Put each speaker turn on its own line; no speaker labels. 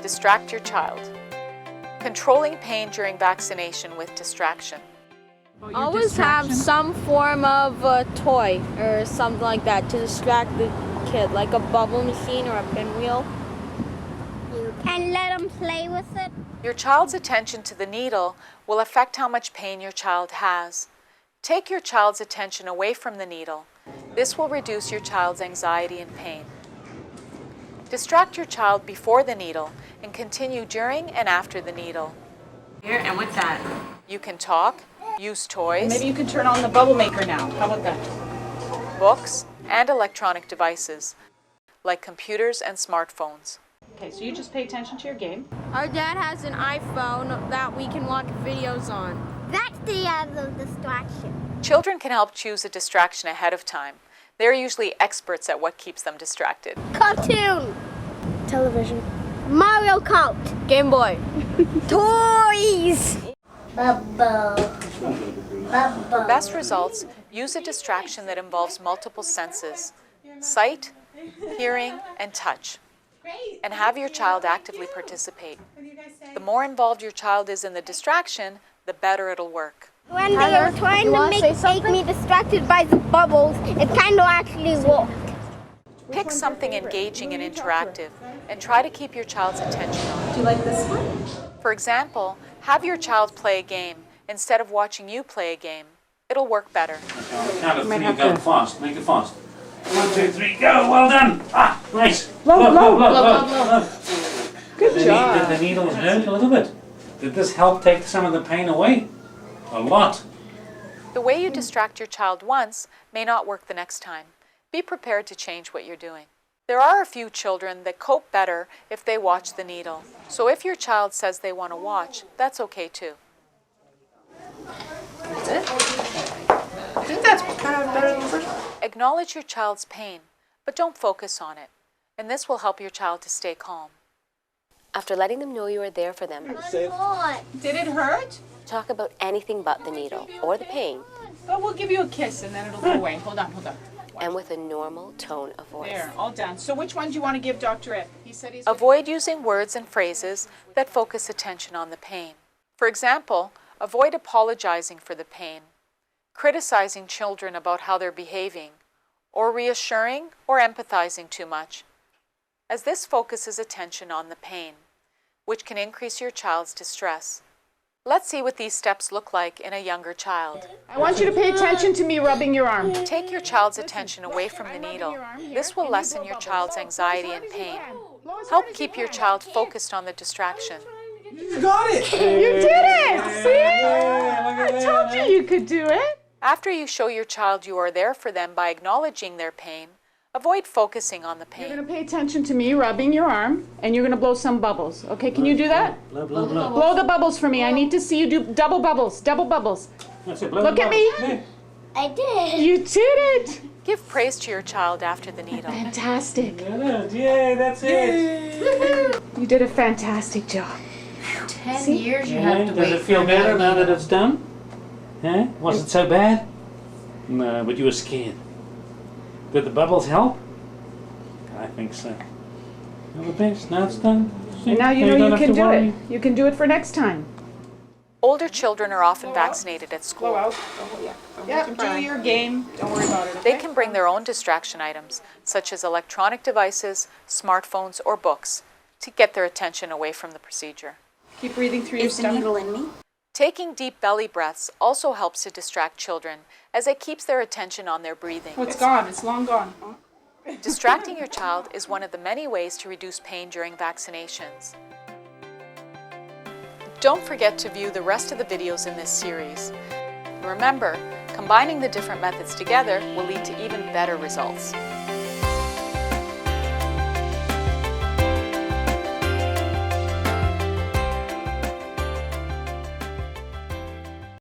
Distract your child. Controlling pain during vaccination with distraction.
Always have some form of a toy or something like that to distract the kid, like a bubble machine or a pinwheel.
You can let them play with it.
Your child's attention to the needle will affect how much pain your child has. Take your child's attention away from the needle. This will reduce your child's anxiety and pain. Distract your child before the needle and continue during and after the needle.
Here, and what's that?
You can talk, use toys,
Maybe you can turn on the bubble maker now. How about that?
books, and electronic devices, like computers and smartphones.
Okay, so you just pay attention to your game.
Our dad has an iPhone that we can watch videos on.
That's the other distraction.
Children can help choose a distraction ahead of time. They're usually experts at what keeps them distracted.
Cartoon.
Television.
Mario Kart.
Game Boy.
Toys. Bubble.
For best results, use a distraction that involves multiple senses: sight, hearing, and touch. And have your child actively participate. The more involved your child is in the distraction, the better it'll work.
When they
Heather,
were trying
you
to
wanna say
make
something?
me distracted by the bubbles, it kind of actually worked.
Pick something engaging and interactive, and try to keep your child's attention on it.
Do you like this one?
For example, have your child play a game instead of watching you play a game. It'll work better.
Count of three, go fast, make it fast. 1, 2, 3, go, well done! Ah, nice! Blow. Good job. Did the needles hurt a little bit? Did this help take some of the pain away? A lot.
The way you distract your child once may not work the next time. Be prepared to change what you're doing. There are a few children that cope better if they watch the needle. So if your child says they want to watch, that's okay too.
That's it? I think that's kind of better than the first one.
Acknowledge your child's pain, but don't focus on it. And this will help your child to stay calm.
After letting them know you are there for them,
Did it hurt?
talk about anything but the needle or the pain,
Well, we'll give you a kiss and then it'll go away. Hold on.
and with a normal tone of voice.
There, all done. So which one do you want to give Dr. Ed? He said he's...
Avoid using words and phrases that focus attention on the pain. For example, avoid apologizing for the pain, criticizing children about how they're behaving, or reassuring or empathizing too much, as this focuses attention on the pain, which can increase your child's distress. Let's see what these steps look like in a younger child.
I want you to pay attention to me rubbing your arm.
Take your child's attention away from the needle. This will lessen your child's anxiety and pain. Help keep your child focused on the distraction.
You got it!
You did it! See? I told you could do it.
After you show your child you are there for them by acknowledging their pain, avoid focusing on the
You're
pain.
going to pay attention to me rubbing your arm, and you're going to blow some bubbles. Okay, can you do that?
Blow.
Blow the bubbles for me. I need to see you do double bubbles.
That's it, blow
Look
the
at me.
bubbles.
I did.
You did it.
Give praise to your child after the needle.
Fantastic.
Good, yay, that's it.
You did a fantastic job.
10 years you
Yeah,
have to
does
wait
it feel
for
better
another
now that
needle.
it's done? Huh? Was it so bad? No, but you were scared. Did the bubbles help? I think so. All the best, now it's done. See?
And now you know
don't
you
have
can
to
do
worry.
it. You can do it for next time.
Older children are often vaccinated at school.
Yep, do your game. Don't worry about it.
They can bring their own distraction items, such as electronic devices, smartphones, or books, to get their attention away from the procedure.
Keep breathing through your
Is the
stomach.
needle in me?
Taking deep belly breaths also helps to distract children, as it keeps their attention on their breathing.
Oh, it's gone. It's long gone.
Distracting your child is one of the many ways to reduce pain during vaccinations. Don't forget to view the rest of the videos in this series. Remember, combining the different methods together will lead to even better results.